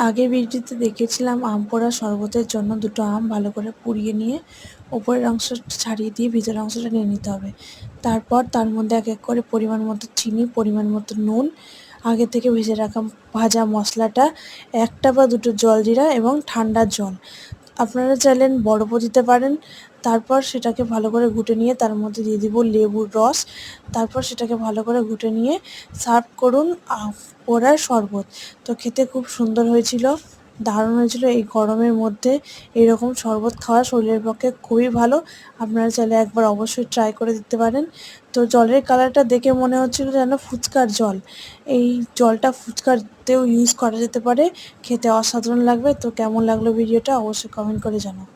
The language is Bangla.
আগের ভিডিওতে দেখেছিলাম আম পোড়া শরবতের জন্য দুটো আম ভালো করে পুড়িয়ে নিয়ে উপরের অংশটা ছাড়িয়ে দিয়ে ভিতরের অংশটা নিয়ে নিতে হবে। তারপর তার মধ্যে এক এক করে পরিমাণ মতো চিনি, পরিমাণ মতো নুন, আগে থেকে ভেজে রাখা ভাজা মশলাটা, একটা বা দুটো জলজিরা এবং ঠান্ডা জল। আপনারা চাইলে বরফও দিতে পারেন। তারপর সেটাকে ভালো করে ঘুটে নিয়ে তার মধ্যে দিয়ে দিব লেবুর রস। তারপর সেটাকে ভালো করে ঘুটে নিয়ে সার্ভ করুন পোড়ার শরবত। তো খেতে খুব সুন্দর হয়েছিল, দারুণ হয়েছিল। এই গরমের মধ্যে এরকম শরবত খাওয়া শরীরের পক্ষে খুবই ভালো। আপনারা চাইলে একবার অবশ্যই ট্রাই করে দেখতে পারেন। তো জলের কালারটা দেখে মনে হচ্ছিল যেন ফুচকার জল। এই জলটা ফুচকাতেও ইউজ করা যেতে পারে। খেতে অসাধারণ লাগবে। তো কেমন লাগলো ভিডিওটা অবশ্যই কমেন্ট করে জানাও।